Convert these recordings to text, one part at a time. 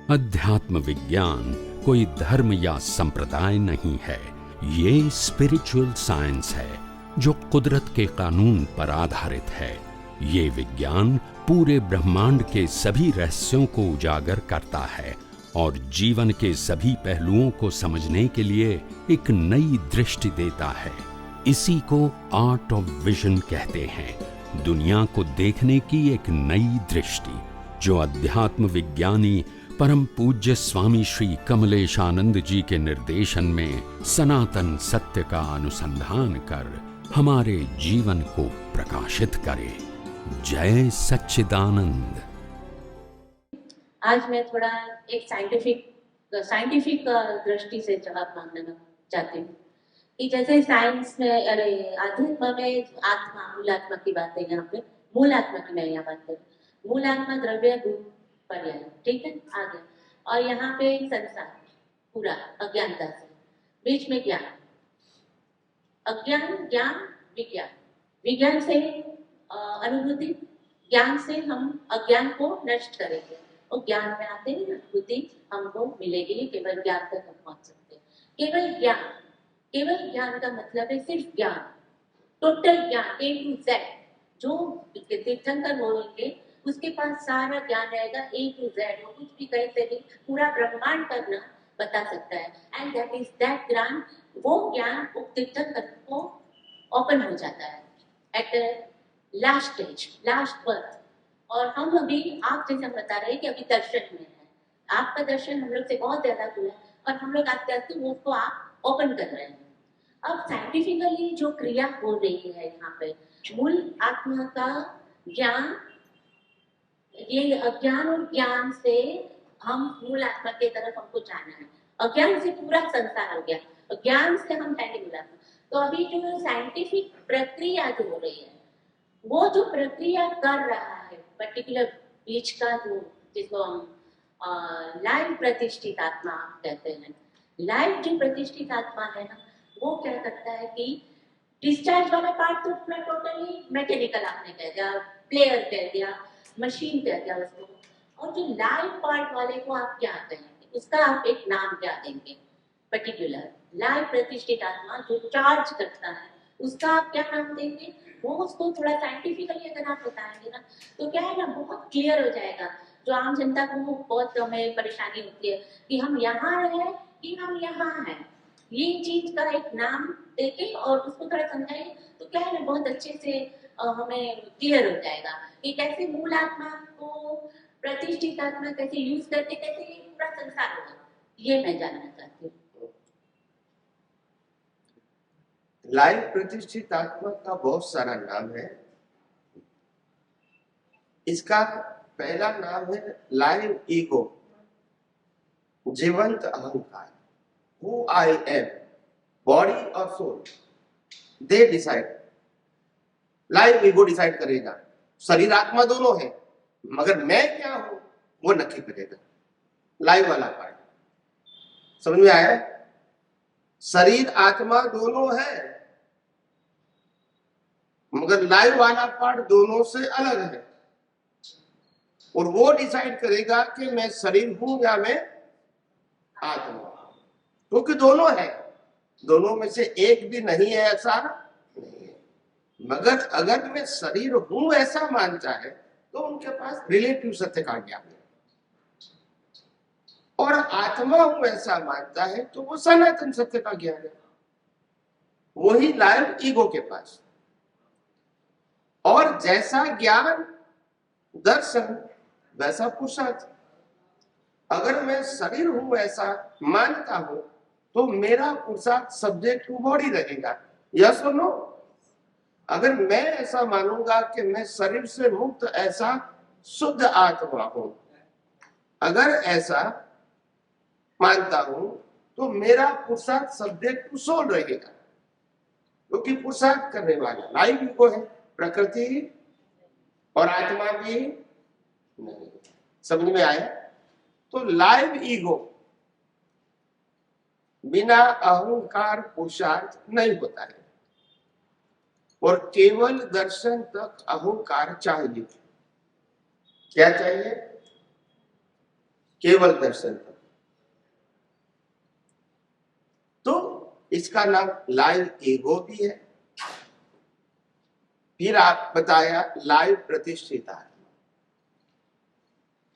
अध्यात्म विज्ञान कोई धर्म या संप्रदाय नहीं है, ये स्पिरिचुअल साइंस है जो कुदरत के कानून पर आधारित है। ये विज्ञान पूरे ब्रह्मांड के सभी रहस्यों को उजागर करता है और जीवन के सभी पहलुओं को समझने के लिए एक नई दृष्टि देता है। इसी को आर्ट ऑफ विजन कहते हैं, दुनिया को देखने की एक नई दृष्टि, जो अध्यात्म विज्ञानी परम पूज्य स्वामी श्री कमलेशानंद जी के निर्देशन में सनातन सत्य का अनुसंधान कर हमारे जीवन को प्रकाशित करे। जय सच्चिदानंद। आज मैं थोड़ा एक साइंटिफिक दृष्टि से जवाब मांगना चाहती हूँ कि जैसे साइंस में आध्यात्म में आत्मा मूल आत्मा की बात है, यहाँ पे मूल आत्मा की मैं यहाँ बात करूँ। मूल आत्मा द्रव्य गुण पर्याय, ठीक है, आगे। और यहाँ पे संसार पूरा अज्ञानता से, बीच में ज्ञान, अज्ञान ज्ञान विज्ञान, विज्ञान से अनुभूति, ज्ञान से हम अज्ञान को नष्ट करेंगे और ज्ञान में आते ही अनुभूति हमको मिलेगी। केवल ज्ञान तक हम पहुंच सकते हैं। केवल ज्ञान का मतलब है सिर्फ ज्ञान, टोटल ज्ञान A to Z। जो तीर्थंकर बोलेंगे उसके पास सारा ज्ञान रहेगा A to Z, वो कुछ भी कहीं से भी पूरा ब्रह्मांड का ज्ञान बता सकता है। एंड दैट इज दैट ज्ञान, वो ज्ञान तीर्थंकर को ओपन हो जाता है at last stage, last birth. और हम अभी आप जैसे हम बता रहे हैं कि अभी दर्शन में है, आपका दर्शन हम लोग से बहुत ज्यादा दूर है और हम लोग आते आते वो उसको आप ओपन कर रहे हैं। अब साइंटिफिकली जो क्रिया हो रही है यहाँ पे, मूल आत्मा का ज्ञान, ये अज्ञान और ज्ञान से हम मूल आत्मा की तरफ हमको जाना है। अज्ञान से पूरा संसार हो गया, ज्ञान से हम जाएंगे मूल आत्मा। तो अभी जो साइंटिफिक प्रक्रिया जो हो रही है, वो जो प्रक्रिया कर रहा है पर्टिकुलर बीच का, जो जिसको हम लाइव प्रतिष्ठित आत्मा कहते हैं। लाइव जो प्रतिष्ठित आत्मा है ना, वो क्या करता है कि डिस्चार्ज वाला पार्ट तो पूरा टोटली मैकेनिकल आपने कह दिया, प्लेयर कह दिया, मशीन कह दिया उसको। और जो लाइव पार्ट वाले को आप क्या कहेंगे, उसका आप एक नाम क्या देंगे पर्टिकुलर? लाइव प्रतिष्ठित आत्मा जो चार्ज करता है, उसका आप क्या नाम देंगे? वो उसको थोड़ा साइंटिफिकली अगर आप बताएंगे ना, तो क्या है ना, बहुत क्लियर हो जाएगा। जो आम जनता को बहुत हमें परेशानी होती है कि हम यहाँ रहे कि हम यहाँ हैं, ये चीज का एक नाम देके और उसको थोड़ा समझाएंगे तो क्या है ना, बहुत अच्छे से हमें क्लियर हो जाएगा कि कैसे मूल आत्मा को प्रतिष्ठित आत्मा कैसे यूज करके कैसे ये पूरा संसार होगा, ये मैं जानना चाहती हूँ। लाइव प्रतिष्ठित आत्मा का बहुत सारा नाम है। इसका पहला नाम है लाइव ईगो, जीवंत अहंकार। हु आई एम, बॉडी और soul, they decide. Live ego decide करेगा। शरीर आत्मा दोनों है, मगर मैं क्या हूं वो नक्की करेगा लाइव वाला पार्ट। समझ में आया? शरीर आत्मा दोनों है, मगर लाइव वाला पार्ट दोनों से अलग है। और वो डिसाइड करेगा कि मैं शरीर हूं या मैं आत्मा, क्योंकि दोनों है, दोनों में से एक भी नहीं है ऐसा नहीं है। मगर अगर मैं शरीर हूं ऐसा मानता है तो उनके पास रिलेटिव सत्य का ज्ञान है, और आत्मा हूं ऐसा मानता है तो वो सनातन सत्य का ज्ञान है। वही लाइव ईगो के पास। और जैसा ज्ञान दर्शन वैसा पुरुषार्थ। अगर मैं शरीर हूं ऐसा मानता हूं तो मेरा पुरुषार्थ सब्जेक्ट टू बॉडी रहेगा, यस और नो? अगर मैं ऐसा मानूंगा कि मैं शरीर से मुक्त ऐसा शुद्ध आत्मा हूं, अगर ऐसा मानता हूं तो मेरा पुरुषार्थ सब्जेक्ट टू सोल रहेगा, क्योंकि पुरुषार्थ करने वाला लाइव ईगो है, प्रकृति और आत्मा भी नहीं। समझ में आया? तो लाइव ईगो बिना अहंकार पुरुषार्थ नहीं होता है, और केवल दर्शन तक अहंकार चाहिए। क्या चाहिए? केवल दर्शन पर। तो इसका नाम लाइव ईगो भी है। फिर आप बताया लाइव प्रतिष्ठित आत्मा।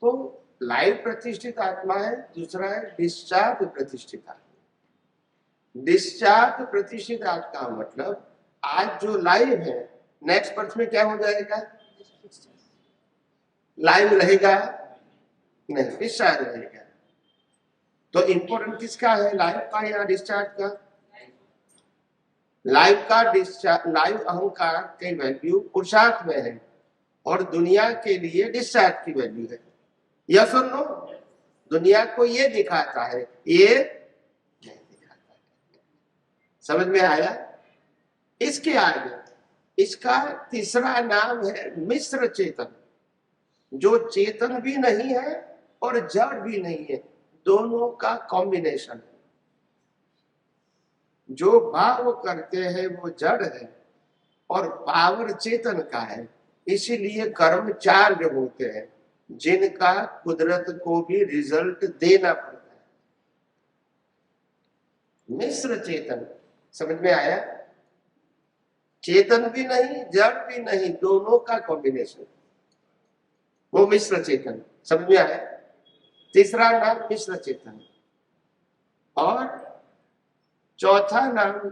तो लाइव प्रतिष्ठित आत्मा है, दूसरा है डिस्चार्ज प्रतिष्ठित आत्मा। डिस्चार्ज प्रतिष्ठित आत्मा का मतलब आज जो लाइव है, नेक्स्ट बर्थ में क्या हो जाएगा? लाइव रहेगा नहीं, डिस्चार्ज रहेगा। तो इंपॉर्टेंट किसका है, लाइव का या डिस्चार्ज का? लाइव का डिस्चार्ज, लाइव अहंकार की वैल्यू पुरुषार्थ में है और दुनिया के लिए डिस्चार्ज की वैल्यू है। यस और नो? दुनिया को ये दिखाता है, ये नहीं दिखाता है। समझ में आया? इसके आगे इसका तीसरा नाम है मिश्र चेतन, जो चेतन भी नहीं है और जड़ भी नहीं है, दोनों का कॉम्बिनेशन है। जो भाव करते हैं वो जड़ है और पावर चेतन का है। इसीलिए कर्म चार्ज होते हैं, जिनका कुदरत को भी रिजल्ट देना पड़ता है। मिश्र चेतन, समझ में आया? चेतन भी नहीं, जड़ भी नहीं, दोनों का कॉम्बिनेशन, वो मिश्र चेतन। समझ में आया? तीसरा नाम मिश्र चेतन। और चौथा नाम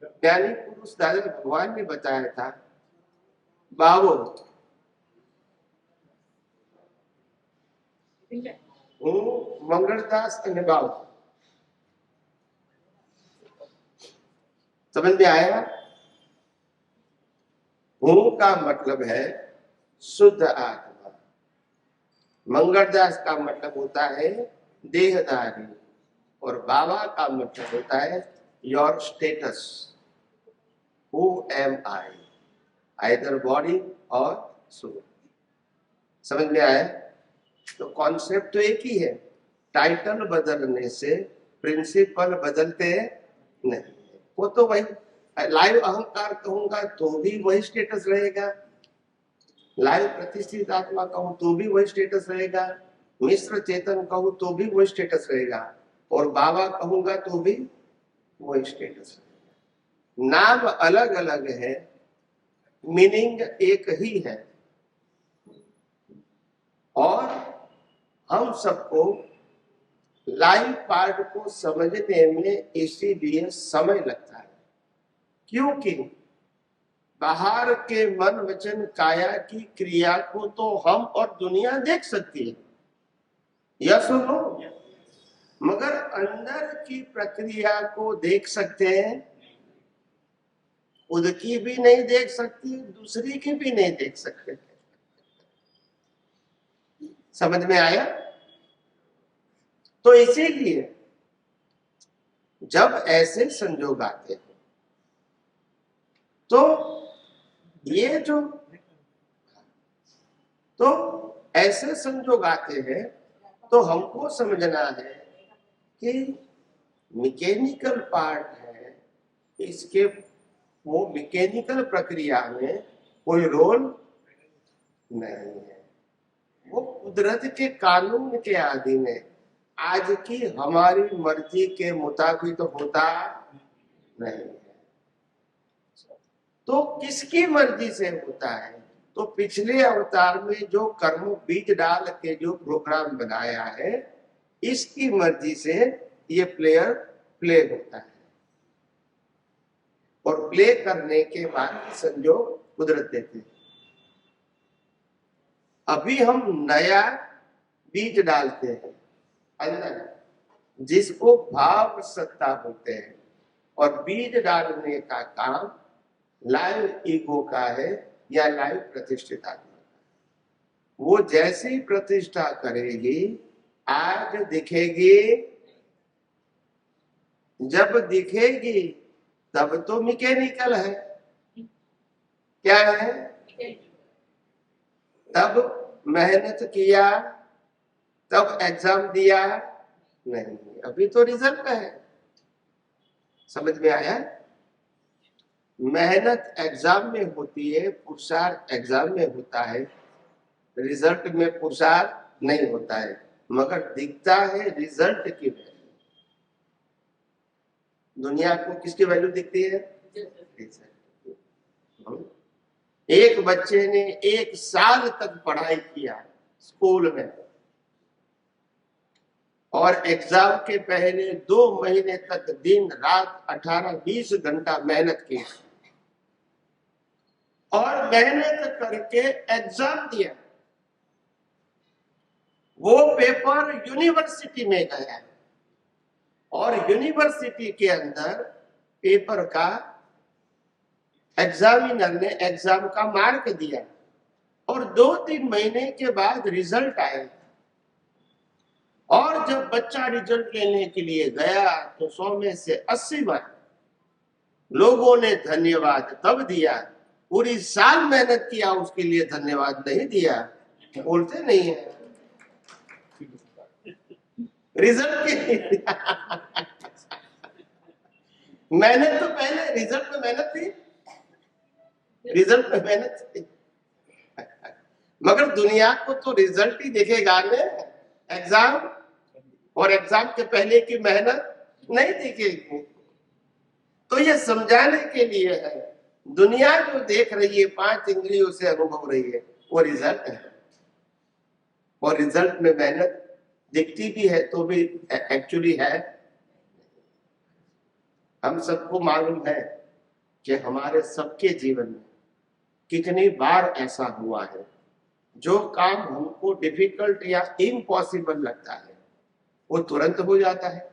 ज्ञानी पुरुष दादा भगवान ने बताया था, बाबो। मंगलदास અને बाबू। समझ में आया? हूं का मतलब है शुद्ध आत्मा, मंगलदास का मतलब होता है देहधारी, और बाबा का मतलब होता है your status, who am I, either body और सोल। समझ में आया? तो कॉन्सेप्ट तो एक ही है, टाइटल बदलने से प्रिंसिपल बदलते नहीं। वो तो वही, लाइव अहंकार कहूंगा तो भी वही स्टेटस रहेगा, लाइव प्रतिष्ठित आत्मा कहूं तो भी वही स्टेटस रहेगा, मिश्र चेतन कहूं तो भी वही स्टेटस रहेगा, और बाबा कहूंगा तो भी वही स्टेटस रहेगा। नाम अलग अलग है, मीनिंग एक ही है। और हम सबको लाइव पार्ट को समझने में इसीलिए समय लगता है, क्योंकि बाहर के मन वचन काया की क्रिया को तो हम और दुनिया देख सकती है, यस और नो? मगर अंदर की प्रक्रिया को देख सकते हैं? खुद की भी नहीं देख सकती, दूसरी की भी नहीं देख सकते। समझ में आया? तो इसीलिए जब ऐसे संजोग आते हैं तो ये जो तो ऐसे संजोग आते हैं तो हमको समझना है कि मैकेनिकल पार्ट है, इसके वो मैकेनिकल प्रक्रिया में कोई रोल नहीं है, वो कुदरत के कानून के अधीन है। आज की हमारी मर्जी के मुताबिक तो होता नहीं है। तो किसकी मर्जी से होता है? तो पिछले अवतार में जो कर्म बीज डाल के जो प्रोग्राम बनाया है, इसकी मर्जी से ये प्लेयर प्ले होता है, और प्ले करने के बाद संजोग कुदरत देते हैं। अभी हम नया बीज डालते हैं अंदर, जिसको भाव सत्ता बोलते हैं, और बीज डालने का काम लाइव ईगो का है या लाइव प्रतिष्ठित आत्मा का। वो जैसी प्रतिष्ठा करेगी, आज दिखेगी, जब दिखेगी तब तो मैकेनिकल है। क्या है? तब मेहनत किया, तब एग्जाम दिया नहीं, अभी तो रिजल्ट है। समझ में आया? मेहनत एग्जाम में होती है, पुरुषार्थ एग्जाम में होता है, रिजल्ट में पुरुषार्थ नहीं होता है। मगर दिखता है रिजल्ट की वैल्यू। दुनिया को किसकी वैल्यू दिखती है? एक बच्चे ने 1 साल तक पढ़ाई किया स्कूल में और एग्जाम के पहले 2 महीने तक दिन रात 18-20 घंटा मेहनत की और मेहनत करके एग्जाम दिया। वो पेपर यूनिवर्सिटी में गया और यूनिवर्सिटी के अंदर पेपर का एग्जामिनर ने एग्जाम का मार्क दिया और 2-3 महीने के बाद रिजल्ट आया। और जब बच्चा रिजल्ट लेने के लिए गया तो 100 में से 80 बार लोगों ने धन्यवाद तब दिया, पूरी साल मेहनत किया उसके लिए धन्यवाद नहीं दिया। बोलते नहीं है रिजल्ट के मेहनत तो पहले, रिजल्ट में मेहनत थी, रिजल्ट में मेहनत थी। मगर दुनिया को तो रिजल्ट ही दिखेगा ने, एग्जाम और एग्जाम के पहले की मेहनत नहीं दिखेगी। तो ये समझाने के लिए है, दुनिया जो देख रही है 5 इंद्रियों से अनुभव रही है वो रिजल्ट है, और रिजल्ट में मेहनत दिखती भी है तो भी एक्चुअली है। हम सबको मालूम है कि हमारे सबके जीवन में कितनी बार ऐसा हुआ है जो काम हमको डिफिकल्ट या इम्पॉसिबल लगता है वो तुरंत हो जाता है,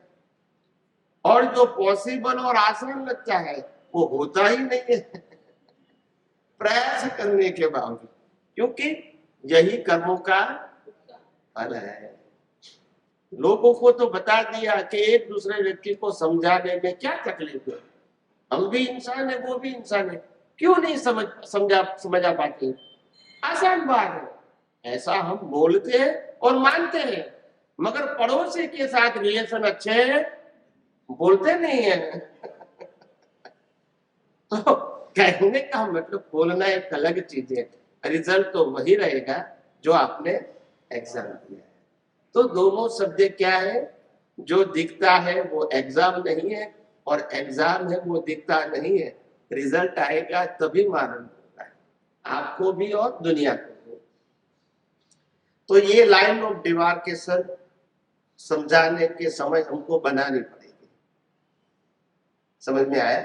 और जो पॉसिबल और आसान लगता है वो होता ही नहीं है प्रयास करने के बावजूद, क्योंकि यही कर्मों का फल है। लोगों को तो बता दिया कि एक दूसरे व्यक्ति को समझाने में क्या तकलीफ है, हम भी इंसान है वो भी इंसान है, क्यों नहीं समझा पाते? आसान बात है, ऐसा हम बोलते हैं और मानते हैं, मगर पड़ोसी के साथ रिलेशन अच्छे हैं बोलते नहीं है तो कहने का मतलब बोलना एक अलग चीज है, रिजल्ट तो वही रहेगा जो आपने एग्जाम दिया है। तो दोनों शब्द क्या है? जो दिखता है वो एग्जाम नहीं है और एग्जाम है वो दिखता नहीं है। रिजल्ट आएगा तभी मालूम होता है आपको भी और दुनिया को भी। तो ये लाइन ऑफ डिमार्केशन समझाने के समय हमको बनानी पड़ेगी। समझ में आया?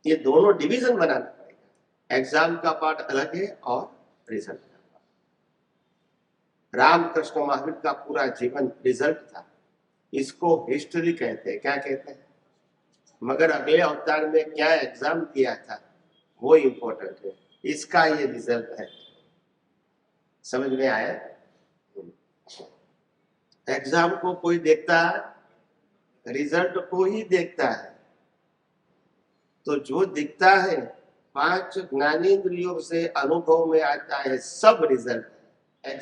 ये दोनों डिवीजन बनाना पड़ेगा, एग्जाम का पार्ट अलग है और रिजल्ट का पार्ट। रामकृष्ण महावीर का पूरा जीवन रिजल्ट था, इसको हिस्ट्री कहते हैं। क्या कहते हैं? मगर अगले अवतार में क्या एग्जाम दिया था वो इंपॉर्टेंट है, इसका ये रिजल्ट है। समझ में आया? एग्जाम को कोई देखता है, रिजल्ट को ही देखता है। तो जो दिखता है 5 ज्ञानेंद्रियों से अनुभव में आता है सब रिजल्ट है।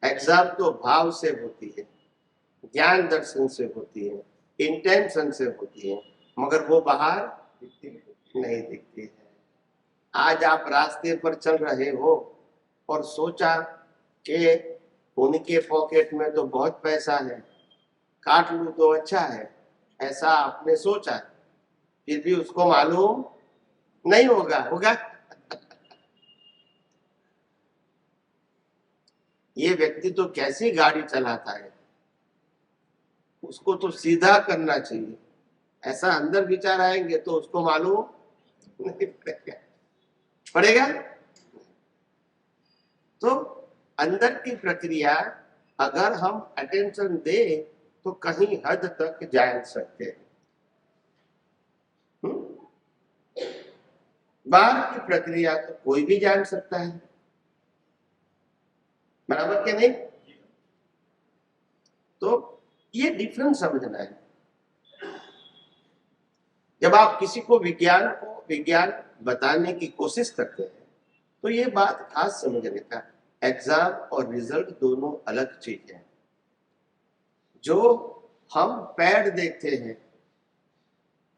एग्जाम तो भाव से होती है, ज्ञान दर्शन से होती है, इंटेंशन से होती है, मगर वो बाहर नहीं दिखती है। आज आप रास्ते पर चल रहे हो और सोचा कि उनके पॉकेट में तो बहुत पैसा है, काट लूं तो अच्छा है, ऐसा आपने सोचा, फिर भी उसको मालूम नहीं होगा ये व्यक्ति तो कैसी गाड़ी चलाता है, उसको तो सीधा करना चाहिए, ऐसा अंदर विचार आएंगे तो उसको मालूम नहीं पड़ेगा। तो अंदर की प्रक्रिया अगर हम अटेंशन दे तो कहीं हद तक जान सकते हैं। बाहर की प्रक्रिया तो कोई भी जान सकता है, बराबर के नहीं? तो ये डिफरेंस समझना है। जब आप किसी को विज्ञान बताने की कोशिश करते हैं तो ये बात खास समझने का, एग्जाम और रिजल्ट दोनों अलग चीज है। जो हम पेड़ देखते हैं,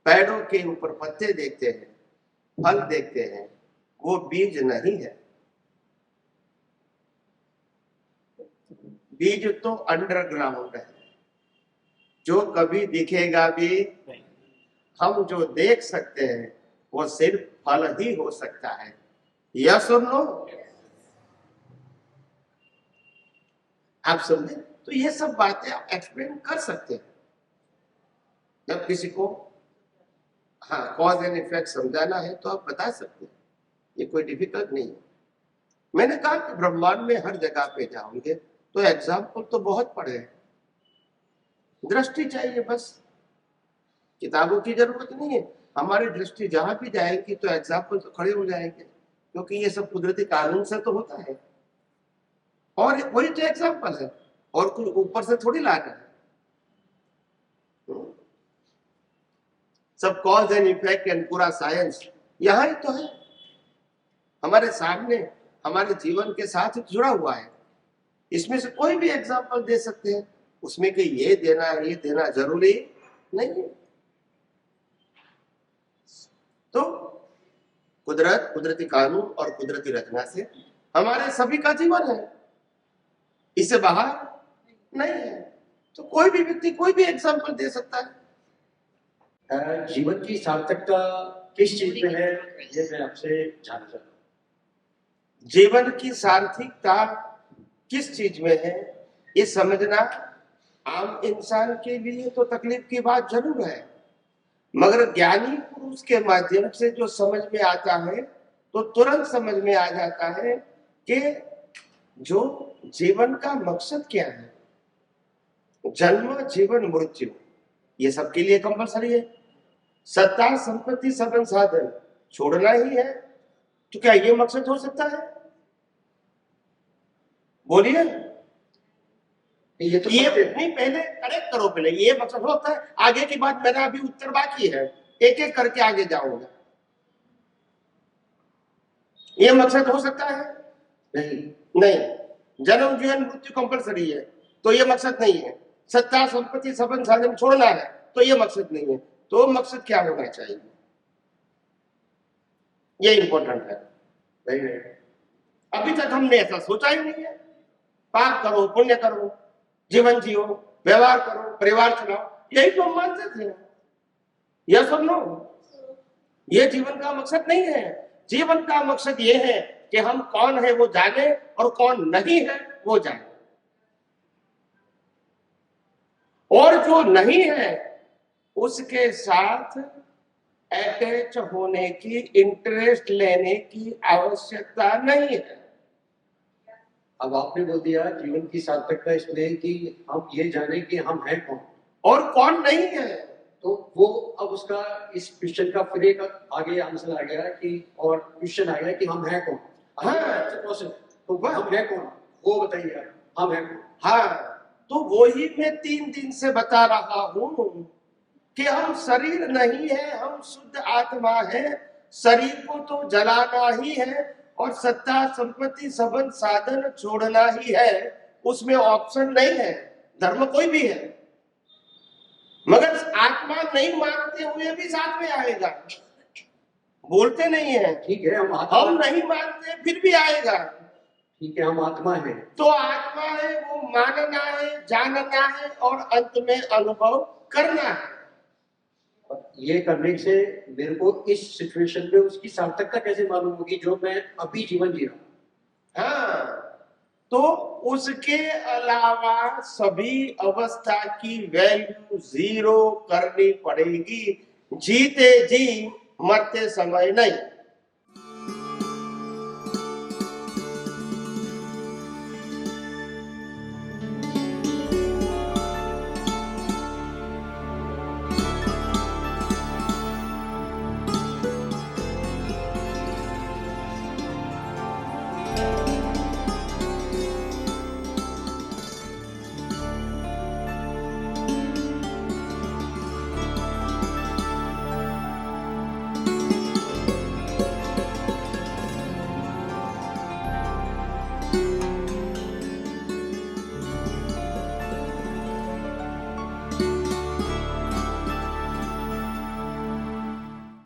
पेड़ों के ऊपर पत्ते देखते हैं, फल देखते हैं, वो बीज नहीं है। बीज तो अंडरग्राउंड है, जो कभी दिखेगा भी नहीं। हम जो देख सकते हैं वो सिर्फ फल ही हो सकता है। यस और नो? आप समझे? तो ये सब बातें आप एक्सप्लेन कर सकते हैं जब किसी को कॉज एंड इफेक्ट समझाना है तो आप बता सकते हैं, ये कोई डिफिकल्ट नहीं है। मैंने कहा कि ब्रह्मांड में हर जगह पे जाओगे तो एग्जाम्पल तो बहुत पड़े हैं, दृष्टि चाहिए बस, किताबों की जरूरत नहीं है। हमारी दृष्टि जहां भी जाएगी तो एग्जाम्पल तो खड़े हो जाएंगे, क्योंकि ये सब कुदरती कानून से तो होता है, और वही तो एग्जाम्पल है, और कुछ ऊपर से थोड़ी लाना है। सब कॉज एंड इफेक्ट एंड पूरा साइंस यहां ही तो है, हमारे सामने, हमारे जीवन के साथ जुड़ा हुआ है। इसमें से कोई भी एग्जाम्पल दे सकते हैं, उसमें कि ये देना जरूरी नहीं है। तो कुदरत, कुदरती कानून और कुदरती रचना से हमारे सभी का जीवन है, इससे बाहर नहीं है। तो कोई भी व्यक्ति कोई भी एग्जाम्पल दे सकता है। जीवन की सार्थकता किस चीज में है, ये मैं आपसे जानना चाहता हूँ। जीवन की सार्थकता किस चीज में है, ये समझना आम इंसान के लिए तो तकलीफ की बात जरूर है, मगर ज्ञानी पुरुष के माध्यम से जो समझ में आता है तो तुरंत समझ में आ जाता है कि जो जीवन का मकसद क्या है, जन्म जीवन मृत्यु, ये सबके लिए कंपलसरी है। सत्ता संपत्ति सबन साधन छोड़ना ही है, तो क्या ये मकसद हो सकता है? बोलिए। ये तो ये नहीं, पहले करेक्ट करो, पहले ये मकसद होता है, आगे की बात मेरा अभी उत्तर बाकी है, एक एक करके आगे जाऊंगा। ये मकसद हो सकता है? नहीं। जन्म जीवन मृत्यु कंपलसरी है, तो ये मकसद नहीं है। सत्ता संपत्ति सबन साधन छोड़ना है, तो ये मकसद नहीं है। तो मकसद क्या होना चाहिए, ये इंपॉर्टेंट है। नहीं। अभी तक हमने ऐसा सोचा ही नहीं है। पाप करो, पुण्य करो, जीवन जियो, व्यवहार करो, परिवार चलाओ, यही तो हम मानते थे। यस और नो? ये जीवन का मकसद नहीं है। जीवन का मकसद ये है कि हम कौन है वो जाने और कौन नहीं है वो जाने, और जो नहीं है उसके साथ अटैच होने की, इंटरेस्ट लेने की आवश्यकता नहीं है। अब आपने बोल दिया जीवन की सार्थकता इसलिए कि हम ये जाने कि हम हैं कौन और कौन नहीं है। तो वो अब उसका इस क्वेश्चन का फिर एक आगे आंसर आ गया कि, और क्वेश्चन आ गया कि हम हैं कौन। तो हम हैं कौन, वो बताइए, हम हैं कौन? तो वही मैं 3 दिन से बता रहा हूं कि हम शरीर नहीं है, हम शुद्ध आत्मा है। शरीर को तो जलाना ही है और सत्ता संपत्ति संबंध साधन छोड़ना ही है, उसमें ऑप्शन नहीं है। धर्म कोई भी है, मगर आत्मा नहीं मानते हुए भी साथ में आएगा। बोलते नहीं है, ठीक है, हम नहीं मानते फिर भी आएगा। ठीक है, हम आत्मा है, तो आत्मा है वो मानना है, जानना है और अंत में अनुभव करना है। ये करने से मेरे को इस सिचुएशन में उसकी सार्थकता कैसे मालूम होगी जो मैं अभी जीवन जी रहा हूं? तो उसके अलावा सभी अवस्था की वैल्यू 0 करनी पड़ेगी, जीते जी मरते समय नहीं।